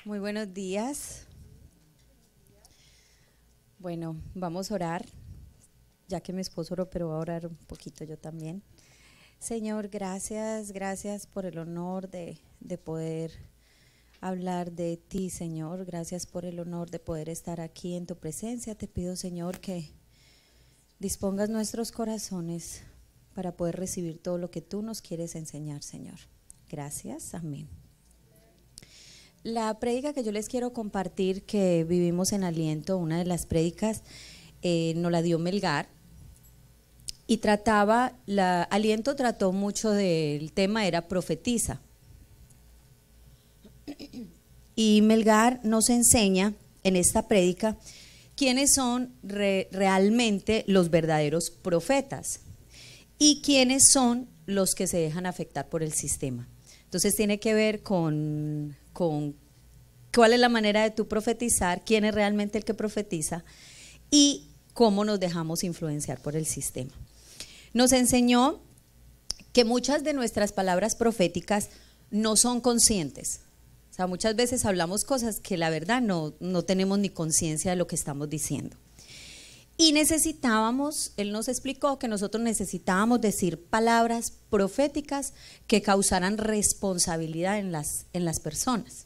Muy buenos días. Bueno, vamos a orar, ya que mi esposo oró, pero voy a orar un poquito yo también. Señor, gracias por el honor de poder hablar de ti, Señor. Gracias por el honor de poder estar aquí en tu presencia. Te pido, Señor, que dispongas nuestros corazones para poder recibir todo lo que tú nos quieres enseñar, Señor. Gracias, amén. La prédica que yo les quiero compartir, que vivimos en Aliento, una de las prédicas, nos la dio Melgar, y Aliento trató mucho del tema, era profetiza. Y Melgar nos enseña en esta prédica quiénes son realmente los verdaderos profetas y quiénes son los que se dejan afectar por el sistema. Entonces tiene que ver con cuál es la manera de tú profetizar, quién es realmente el que profetiza y cómo nos dejamos influenciar por el sistema. Nos enseñó que muchas de nuestras palabras proféticas no son conscientes. O sea, muchas veces hablamos cosas que la verdad no tenemos ni conciencia de lo que estamos diciendo. Y él nos explicó que nosotros necesitábamos decir palabras proféticas que causaran responsabilidad en las personas.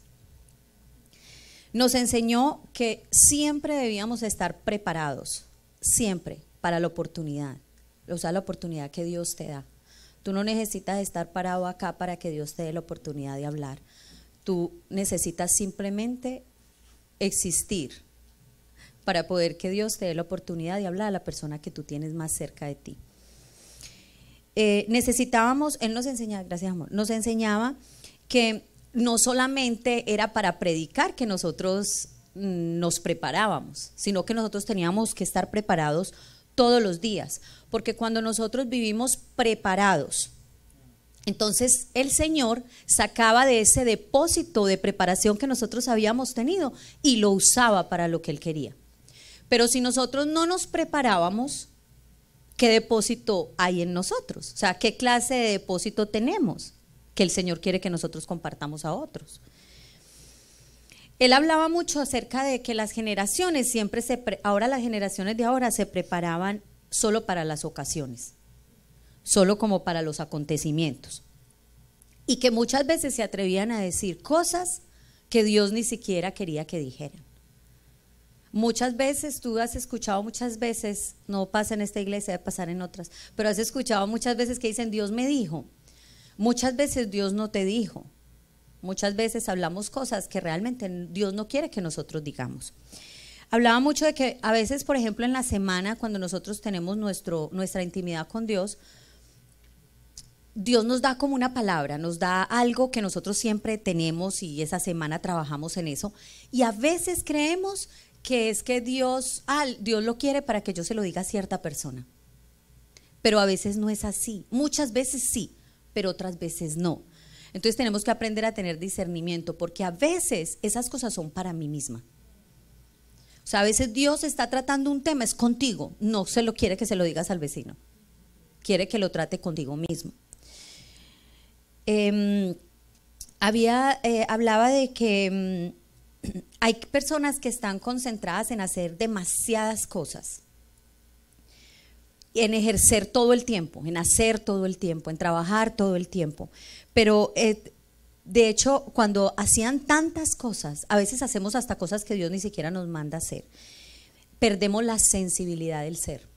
Nos enseñó que siempre debíamos estar preparados, siempre, para la oportunidad, o sea, la oportunidad que Dios te da. Tú no necesitas estar parado acá para que Dios te dé la oportunidad de hablar. Tú necesitas simplemente existir para poder que Dios te dé la oportunidad de hablar a la persona que tú tienes más cerca de ti. Él nos enseñaba, gracias amor, nos enseñaba que no solamente era para predicar que nosotros nos preparábamos, sino que nosotros teníamos que estar preparados todos los días, porque cuando nosotros vivimos preparados, entonces el Señor sacaba de ese depósito de preparación que nosotros habíamos tenido y lo usaba para lo que Él quería. Pero si nosotros no nos preparábamos, ¿qué depósito hay en nosotros? O sea, ¿qué clase de depósito tenemos que el Señor quiere que nosotros compartamos a otros? Él hablaba mucho acerca de que las generaciones ahora las generaciones de ahora se preparaban solo para las ocasiones, solo como para los acontecimientos, y que muchas veces se atrevían a decir cosas que Dios ni siquiera quería que dijeran. Muchas veces, tú has escuchado muchas veces, no pasa en esta iglesia, debe pasar en otras, pero has escuchado muchas veces que dicen Dios me dijo. Muchas veces Dios no te dijo. Muchas veces hablamos cosas que realmente Dios no quiere que nosotros digamos. Hablaba mucho de que a veces, por ejemplo, en la semana, cuando nosotros tenemos nuestra intimidad con Dios, Dios nos da como una palabra, nos da algo que nosotros siempre tenemos y esa semana trabajamos en eso, y a veces creemos que es que Dios lo quiere para que yo se lo diga a cierta persona, pero a veces no es así. Muchas veces sí, pero otras veces no. Entonces tenemos que aprender a tener discernimiento, porque a veces esas cosas son para mí misma. O sea, a veces Dios está tratando un tema, es contigo, no se lo quiere que se lo digas al vecino, quiere que lo trate contigo mismo. Hablaba de que hay personas que están concentradas en hacer demasiadas cosas, en ejercer todo el tiempo, en hacer todo el tiempo, en trabajar todo el tiempo, pero de hecho cuando hacían tantas cosas, a veces hacemos hasta cosas que Dios ni siquiera nos manda hacer, perdemos la sensibilidad del ser.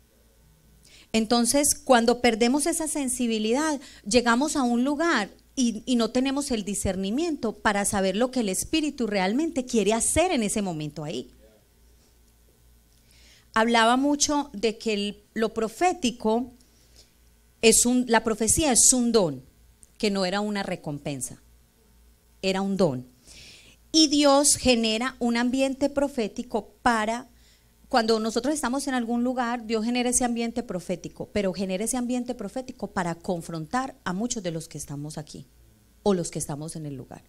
Entonces cuando perdemos esa sensibilidad, llegamos a un lugar y no tenemos el discernimiento para saber lo que el Espíritu realmente quiere hacer en ese momento ahí. Hablaba mucho de que lo profético la profecía es un don, que no era una recompensa, era un don. Y Dios genera un ambiente profético cuando nosotros estamos en algún lugar, Dios genera ese ambiente profético, pero genera ese ambiente profético para confrontar a muchos de los que estamos aquí o los que estamos en el lugar.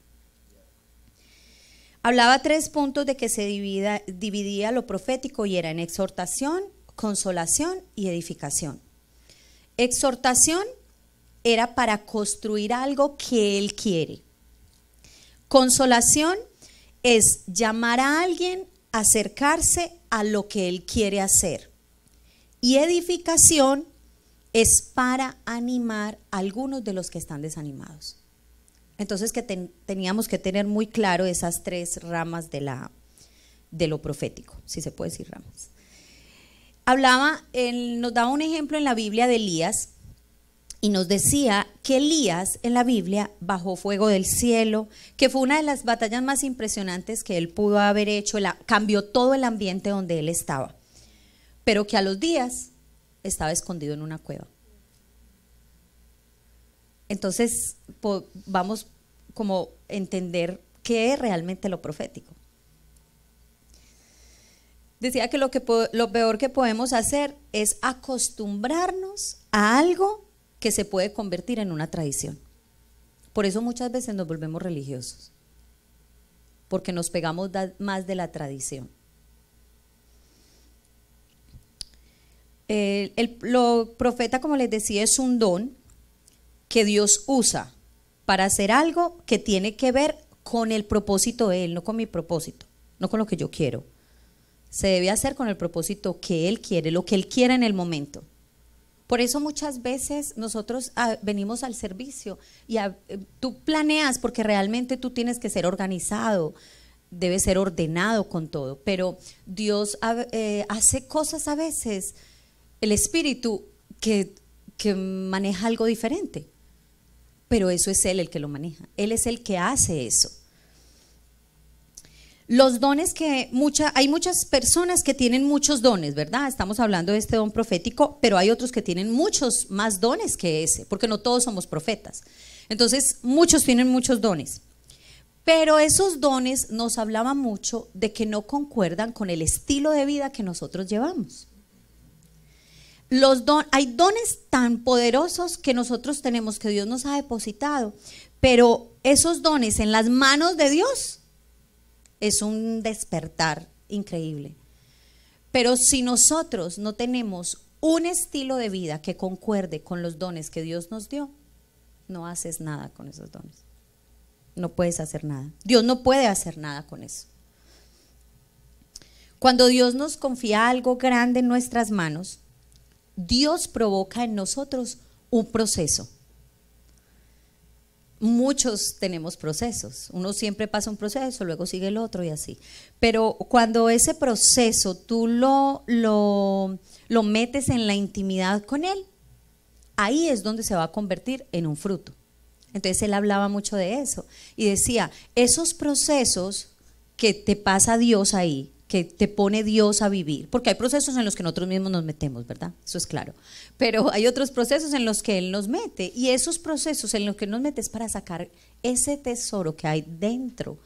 Hablaba 3 puntos de que se dividía lo profético, y era en exhortación, consolación y edificación. Exhortación era para construir algo que Él quiere. Consolación es llamar a alguien a acercarse a lo que él quiere hacer. Y edificación es para animar a algunos de los que están desanimados. Entonces que teníamos que tener muy claro esas tres ramas de lo profético, si se puede decir ramas. Nos daba un ejemplo en la Biblia de Elías y nos decía que Elías en la Biblia bajó fuego del cielo, que fue una de las batallas más impresionantes que él pudo haber hecho, cambió todo el ambiente donde él estaba, pero que a los días estaba escondido en una cueva. Entonces vamos como a entender qué es realmente lo profético. Decía que lo peor que podemos hacer es acostumbrarnos a algo que se puede convertir en una tradición. Por eso muchas veces nos volvemos religiosos, porque nos pegamos más de la tradición. Lo profeta, como les decía, es un don que Dios usa para hacer algo que tiene que ver con el propósito de Él, no con mi propósito, no con lo que yo quiero. Se debe hacer con el propósito que Él quiere, lo que Él quiera en el momento. Por eso muchas veces nosotros venimos al servicio y tú planeas, porque realmente tú tienes que ser organizado, debes ser ordenado con todo, pero Dios hace cosas a veces, el Espíritu que maneja algo diferente, pero eso es Él el que lo maneja, Él es el que hace eso. Los dones hay muchas personas que tienen muchos dones, ¿verdad? Estamos hablando de este don profético, pero hay otros que tienen muchos más dones que ese, porque no todos somos profetas. Entonces, muchos tienen muchos dones. Pero esos dones nos hablaban mucho de que no concuerdan con el estilo de vida que nosotros llevamos. Hay dones tan poderosos que nosotros tenemos, que Dios nos ha depositado, pero esos dones en las manos de Dios es un despertar increíble. Pero si nosotros no tenemos un estilo de vida que concuerde con los dones que Dios nos dio, no haces nada con esos dones. No puedes hacer nada. Dios no puede hacer nada con eso. Cuando Dios nos confía algo grande en nuestras manos, Dios provoca en nosotros un proceso. Muchos tenemos procesos, uno siempre pasa un proceso, luego sigue el otro y así, pero cuando ese proceso tú lo metes en la intimidad con Él, ahí es donde se va a convertir en un fruto. Entonces Él hablaba mucho de eso y decía, esos procesos que te pasa Dios ahí, que te pone Dios a vivir, porque hay procesos en los que nosotros mismos nos metemos, ¿verdad? Eso es claro, pero hay otros procesos en los que Él nos mete, y esos procesos en los que Él nos mete es para sacar ese tesoro que hay dentro,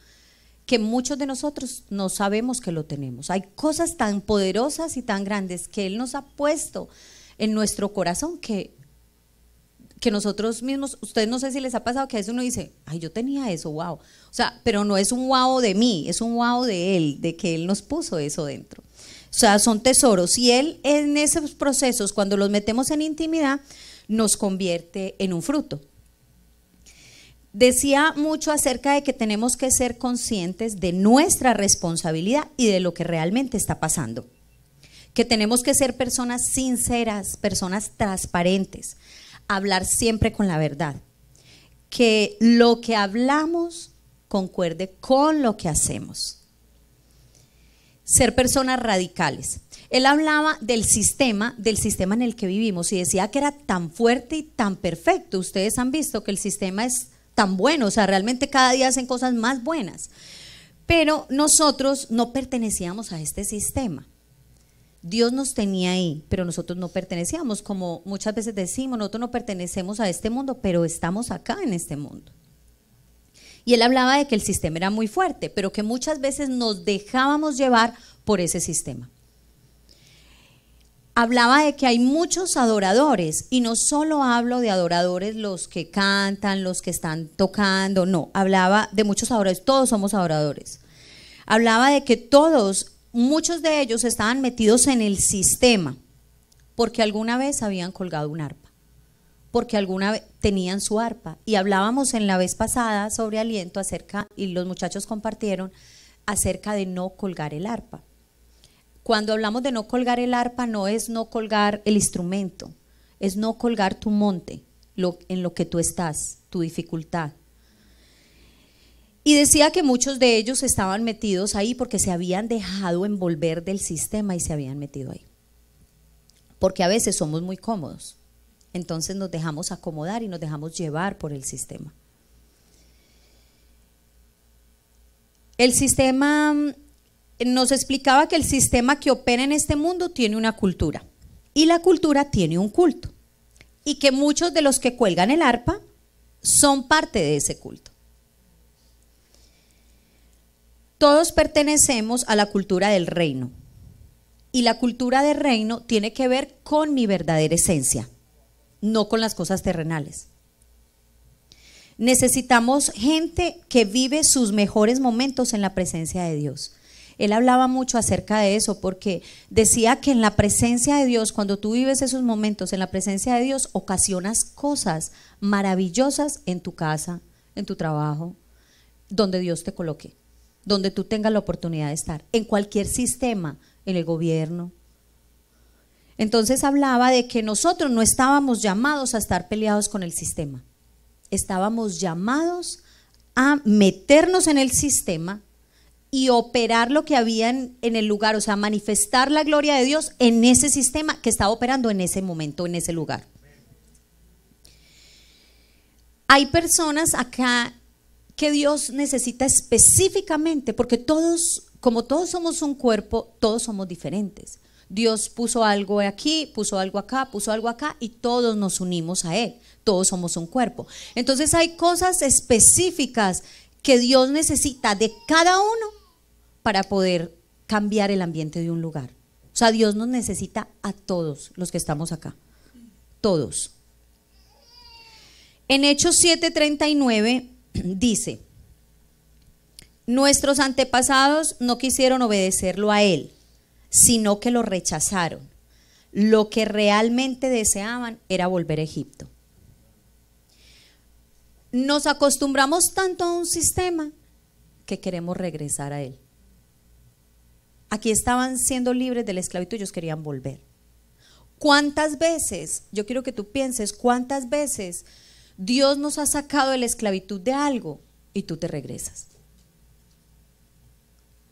que muchos de nosotros no sabemos que lo tenemos. Hay cosas tan poderosas y tan grandes que Él nos ha puesto en nuestro corazón que nosotros mismos, ustedes no sé si les ha pasado que a veces uno dice, ay, yo tenía eso, wow. O sea, pero no es un wow de mí, es un wow de Él, de que Él nos puso eso dentro. O sea, son tesoros, y Él en esos procesos, cuando los metemos en intimidad, nos convierte en un fruto. Decía mucho acerca de que tenemos que ser conscientes de nuestra responsabilidad y de lo que realmente está pasando. Que tenemos que ser personas sinceras, personas transparentes, hablar siempre con la verdad, que lo que hablamos concuerde con lo que hacemos. Ser personas radicales. Él hablaba del sistema en el que vivimos, y decía que era tan fuerte y tan perfecto. Ustedes han visto que el sistema es tan bueno, o sea, realmente cada día hacen cosas más buenas, pero nosotros no pertenecíamos a este sistema. Dios nos tenía ahí, pero nosotros no pertenecíamos, como muchas veces decimos, nosotros no pertenecemos a este mundo, pero estamos acá en este mundo. Y Él hablaba de que el sistema era muy fuerte, pero que muchas veces nos dejábamos llevar por ese sistema. Hablaba de que hay muchos adoradores, y no solo hablo de adoradores los que cantan, los que están tocando, no, hablaba de muchos adoradores, todos somos adoradores. Hablaba de que muchos de ellos estaban metidos en el sistema porque alguna vez habían colgado un arpa, porque alguna vez tenían su arpa. Y hablábamos en la vez pasada sobre aliento y los muchachos compartieron acerca de no colgar el arpa. Cuando hablamos de no colgar el arpa, no es no colgar el instrumento, es no colgar tu monte, en lo que tú estás, tu dificultad. Y decía que muchos de ellos estaban metidos ahí porque se habían dejado envolver del sistema y se habían metido ahí. Porque a veces somos muy cómodos, entonces nos dejamos acomodar y nos dejamos llevar por el sistema. El sistema nos explicaba que el sistema que opera en este mundo tiene una cultura y la cultura tiene un culto y que muchos de los que cuelgan el arpa son parte de ese culto. Todos pertenecemos a la cultura del reino y la cultura del reino tiene que ver con mi verdadera esencia, no con las cosas terrenales. Necesitamos gente que vive sus mejores momentos en la presencia de Dios. Él hablaba mucho acerca de eso porque decía que en la presencia de Dios, cuando tú vives esos momentos en la presencia de Dios, ocasionas cosas maravillosas en tu casa, en tu trabajo, donde Dios te coloque, donde tú tengas la oportunidad de estar, en cualquier sistema, en el gobierno. Entonces hablaba de que nosotros no estábamos llamados a estar peleados con el sistema, estábamos llamados a meternos en el sistema y operar lo que había en el lugar, o sea, manifestar la gloria de Dios en ese sistema que estaba operando en ese momento, en ese lugar. Hay personas acá que Dios necesita específicamente, porque todos, como todos somos un cuerpo, todos somos diferentes. Dios puso algo aquí, puso algo acá y todos nos unimos a Él, todos somos un cuerpo. Entonces hay cosas específicas que Dios necesita de cada uno para poder cambiar el ambiente de un lugar. O sea, Dios nos necesita a todos los que estamos acá, todos. En Hechos 7:39 dice: nuestros antepasados no quisieron obedecerlo a Él, sino que lo rechazaron. Lo que realmente deseaban era volver a Egipto. Nos acostumbramos tanto a un sistema que queremos regresar a él. Aquí estaban siendo libres de la esclavitud, ellos querían volver. ¿Cuántas veces, yo quiero que tú pienses, cuántas veces Dios nos ha sacado de la esclavitud de algo y tú te regresas?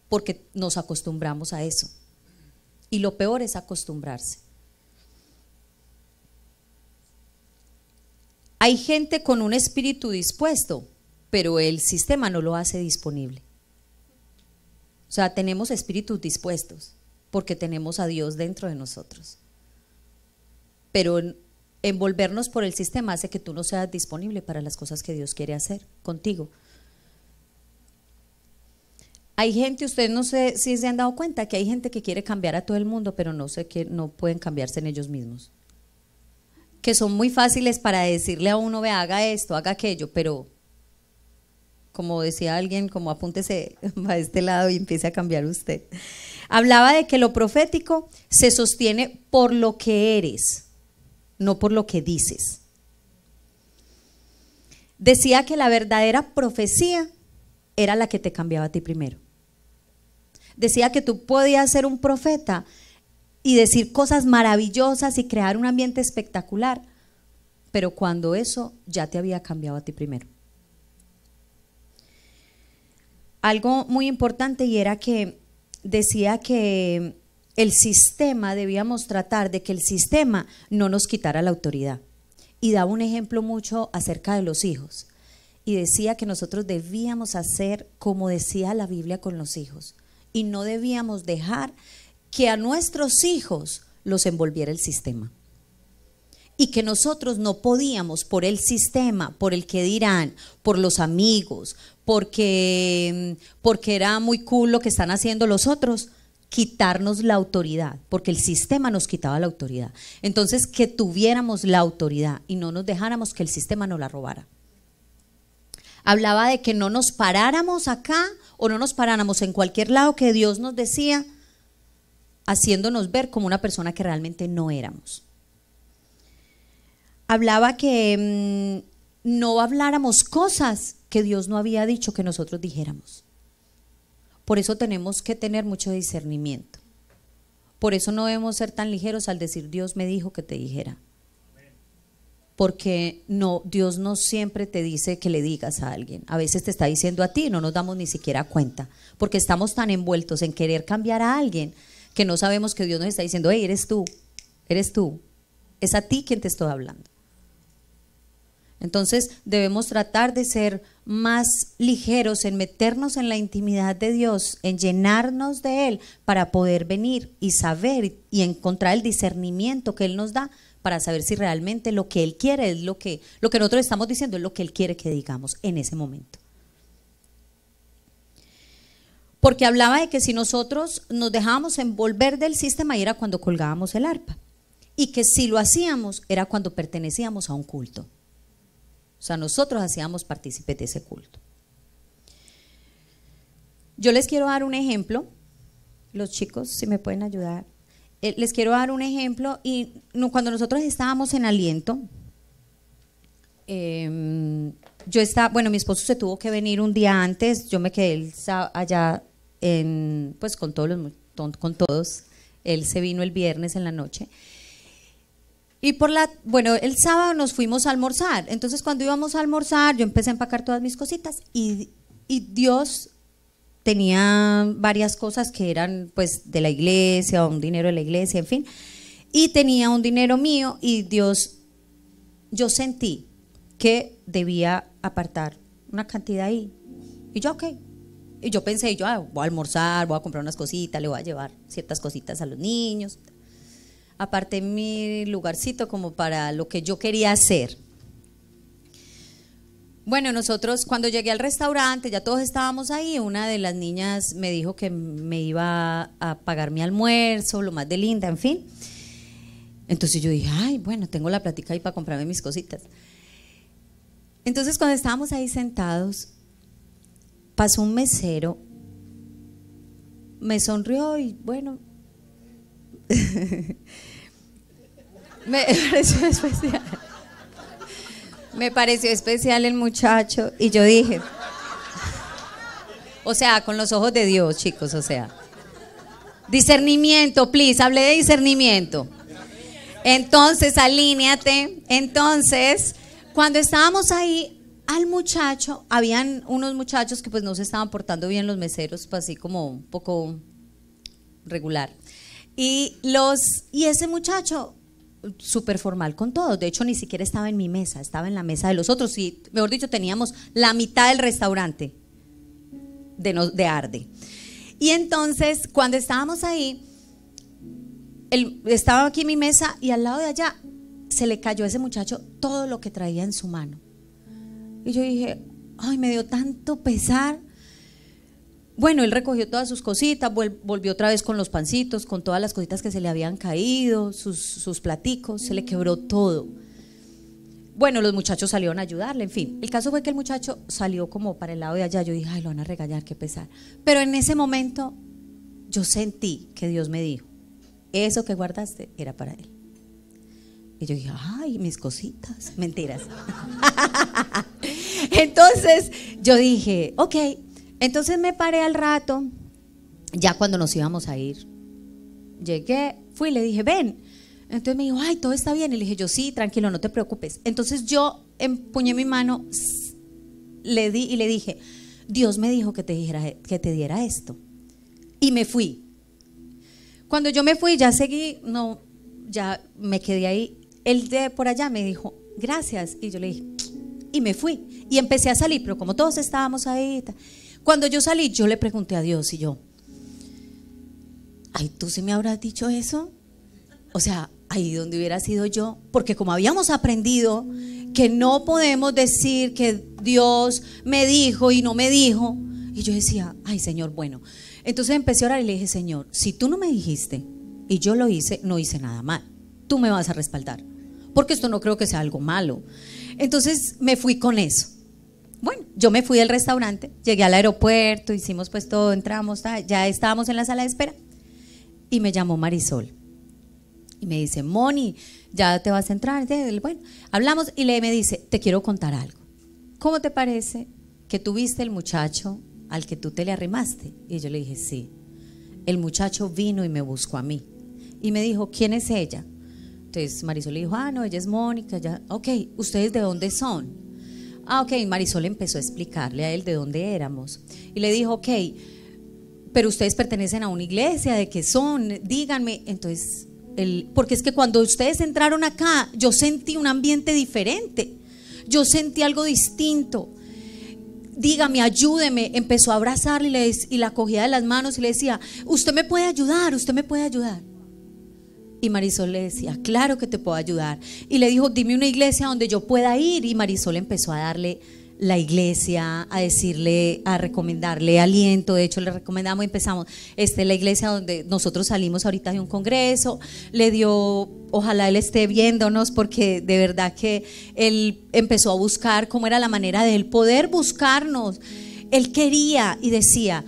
Porque nos acostumbramos a eso. Y lo peor es acostumbrarse. Hay gente con un espíritu dispuesto, pero el sistema no lo hace disponible. O sea, tenemos espíritus dispuestos porque tenemos a Dios dentro de nosotros. Pero envolvernos por el sistema hace que tú no seas disponible para las cosas que Dios quiere hacer contigo. Hay gente, ustedes no sé si se han dado cuenta que hay gente que quiere cambiar a todo el mundo, pero no pueden cambiarse en ellos mismos. Que son muy fáciles para decirle a uno, vea, haga esto, haga aquello, pero como decía alguien, como apúntese a este lado y empiece a cambiar usted. Hablaba de que lo profético se sostiene por lo que eres, no por lo que dices. Decía que la verdadera profecía era la que te cambiaba a ti primero. Decía que tú podías ser un profeta y decir cosas maravillosas y crear un ambiente espectacular, pero cuando eso ya te había cambiado a ti primero. Algo muy importante, y era que decía que el sistema, debíamos tratar de que el sistema no nos quitara la autoridad, y daba un ejemplo mucho acerca de los hijos, y decía que nosotros debíamos hacer como decía la Biblia con los hijos, y no debíamos dejar que a nuestros hijos los envolviera el sistema, y que nosotros no podíamos por el sistema, por el que dirán, por los amigos, porque era muy cool lo que están haciendo los otros, quitarnos la autoridad, porque el sistema nos quitaba la autoridad. Entonces, que tuviéramos la autoridad y no nos dejáramos que el sistema nos la robara. Hablaba de que no nos paráramos acá o no nos paráramos en cualquier lado que Dios nos decía, haciéndonos ver como una persona que realmente no éramos. Hablaba que no habláramos cosas que Dios no había dicho que nosotros dijéramos, Por eso tenemos que tener mucho discernimiento. Por eso no debemos ser tan ligeros al decir Dios me dijo que te dijera. Porque no, Dios no siempre te dice que le digas a alguien. A veces te está diciendo a ti y no nos damos ni siquiera cuenta. Porque estamos tan envueltos en querer cambiar a alguien que no sabemos que Dios nos está diciendo, hey, eres tú. Es a ti quien te estoy hablando. Entonces debemos tratar de ser más ligeros en meternos en la intimidad de Dios, en llenarnos de Él para poder venir y saber y encontrar el discernimiento que Él nos da para saber si realmente lo que Él quiere es lo que nosotros estamos diciendo, es lo que Él quiere que digamos en ese momento. Porque hablaba de que si nosotros nos dejábamos envolver del sistema y era cuando colgábamos el arpa, y que si lo hacíamos era cuando pertenecíamos a un culto. O sea, nosotros hacíamos partícipes de ese culto. Yo les quiero dar un ejemplo, los chicos, si me pueden ayudar. Les quiero dar un ejemplo y cuando nosotros estábamos en Aliento, mi esposo se tuvo que venir un día antes, yo me quedé allá pues con todos, él se vino el viernes en la noche. Y el sábado nos fuimos a almorzar. Entonces cuando íbamos a almorzar yo empecé a empacar todas mis cositas y Dios tenía varias cosas que eran pues de la iglesia, un dinero de la iglesia, en fin. Y tenía un dinero mío y Dios, yo sentí que debía apartar una cantidad ahí. Y yo, ok. Y yo pensé, voy a almorzar, voy a comprar unas cositas, le voy a llevar ciertas cositas a los niños. Aparté mi lugarcito como para lo que yo quería hacer. Bueno, nosotros cuando llegué al restaurante, ya todos estábamos ahí, una de las niñas me dijo que me iba a pagar mi almuerzo, lo más de linda, en fin. Entonces yo dije, ay, bueno, tengo la plática ahí para comprarme mis cositas. Entonces cuando estábamos ahí sentados, pasó un mesero, me sonrió y bueno, me pareció especial. Me pareció especial el muchacho y yo dije, o sea, con los ojos de Dios, chicos, o sea, discernimiento, please, hablé de discernimiento. Entonces, alíñate. Entonces, cuando estábamos ahí, al muchacho, habían unos muchachos que pues no se estaban portando bien, los meseros, pues así como un poco regular. Y ese muchacho súper formal con todos, de hecho ni siquiera estaba en mi mesa, estaba en la mesa de los otros y mejor dicho teníamos la mitad del restaurante de Arde. Y entonces cuando estábamos ahí, estaba aquí en mi mesa y al lado de allá se le cayó a ese muchacho todo lo que traía en su mano y yo dije, ay, me dio tanto pesar. Bueno, él recogió todas sus cositas, volvió otra vez con los pancitos, con todas las cositas que se le habían caído, sus platicos, se le quebró todo. Bueno, los muchachos salieron a ayudarle, en fin. El caso fue que el muchacho salió como para el lado de allá. Yo dije, ay, lo van a regañar, qué pesar. Pero en ese momento yo sentí que Dios me dijo, eso que guardaste era para él. Y yo dije, ay, mis cositas, mentiras. Entonces yo dije, ok. Entonces me paré al rato, ya cuando nos íbamos a ir, llegué, fui y le dije, ven. Entonces me dijo, ay, todo está bien. Y le dije, yo sí, tranquilo, no te preocupes. Entonces yo empuñé mi mano, le di y le dije, Dios me dijo que te diera esto. Y me fui. Cuando yo me fui, ya seguí, no, ya me quedé ahí. Él de por allá me dijo, gracias. Y yo le dije, y me fui. Y empecé a salir, pero como todos estábamos ahí, cuando yo salí, yo le pregunté a Dios y yo, ay, ¿tú sí me habrás dicho eso? O sea, ahí donde hubiera sido yo, porque como habíamos aprendido que no podemos decir que Dios me dijo y no me dijo, y yo decía, ay, Señor, bueno. Entonces empecé a orar y le dije, Señor, si tú no me dijiste y yo lo hice, no hice nada mal, tú me vas a respaldar, porque esto no creo que sea algo malo. Entonces me fui con eso. Bueno, yo me fui del restaurante, llegué al aeropuerto, hicimos pues todo, entramos, ya estábamos en la sala de espera y me llamó Marisol y me dice, Moni, ya te vas a entrar. Bueno, hablamos y me dice, te quiero contar algo. ¿Cómo te parece que tuviste el muchacho al que tú te le arrimaste. Y yo le dije, sí. El muchacho vino y me buscó a mí y me dijo, ¿quién es ella? Entonces Marisol le dijo, no, ella es Mónica. Ya, ok, ¿ustedes de dónde son? Ok, Marisol empezó a explicarle a él de dónde éramos y le dijo, ok, pero ustedes pertenecen a una iglesia, ¿de qué son? Díganme. Entonces, porque es que cuando ustedes entraron acá, yo sentí un ambiente diferente, yo sentí algo distinto. Dígame, ayúdeme. Empezó a abrazarle y la cogía de las manos y le decía, usted me puede ayudar, usted me puede ayudar. Y Marisol le decía, claro que te puedo ayudar. Y le dijo, dime una iglesia donde yo pueda ir. Y Marisol empezó a darle la iglesia, a decirle, a recomendarle aliento. De hecho le recomendamos, empezamos, la iglesia donde nosotros salimos ahorita de un congreso. Le dio, ojalá él esté viéndonos, porque de verdad que él empezó a buscar cómo era la manera de él poder buscarnos. Él quería y decía,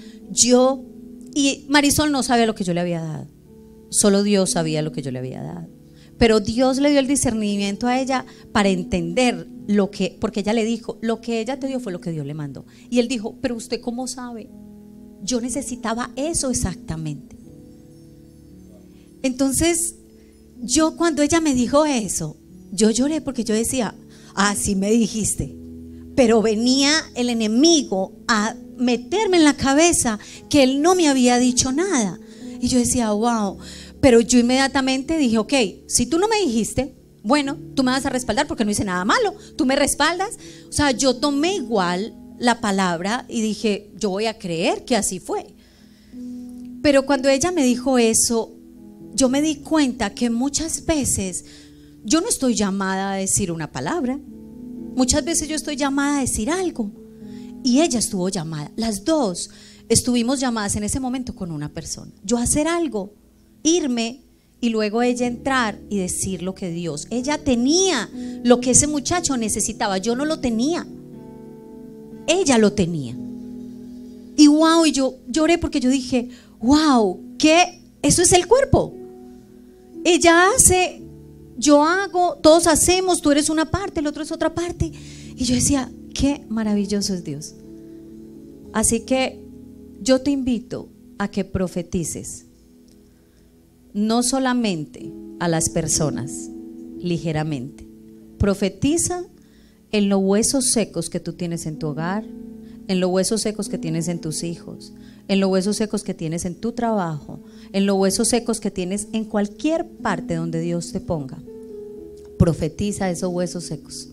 y Marisol no sabía lo que yo le había dado, solo Dios sabía lo que yo le había dado. Pero Dios le dio el discernimiento a ella para entender porque ella le dijo, lo que ella te dio fue lo que Dios le mandó. Y él dijo, pero usted ¿cómo sabe? Yo necesitaba eso exactamente. Entonces, yo cuando ella me dijo eso, yo lloré porque yo decía, sí me dijiste. Pero venía el enemigo a meterme en la cabeza que él no me había dicho nada. Y yo decía, wow. Pero yo inmediatamente dije, ok, si tú no me dijiste, bueno, tú me vas a respaldar porque no hice nada malo, tú me respaldas. O sea, yo tomé igual la palabra y dije, yo voy a creer que así fue. Pero cuando ella me dijo eso, yo me di cuenta que muchas veces yo no estoy llamada a decir una palabra, muchas veces yo estoy llamada a decir algo. Y ella estuvo llamada, las dos estuvimos llamadas en ese momento con una persona, yo a hacer algo, irme, y luego ella entrar y decir lo que Dios, ella tenía lo que ese muchacho necesitaba, yo no lo tenía, ella lo tenía. Y wow, y yo lloré porque yo dije, wow, que eso es el cuerpo. Ella hace, yo hago, todos hacemos, tú eres una parte, el otro es otra parte. Y yo decía, qué maravilloso es Dios. Así que yo te invito a que profetices, no solamente a las personas ligeramente. Profetiza en los huesos secos que tú tienes en tu hogar, en los huesos secos que tienes en tus hijos, en los huesos secos que tienes en tu trabajo, en los huesos secos que tienes en cualquier parte donde Dios te ponga. Profetiza esos huesos secos.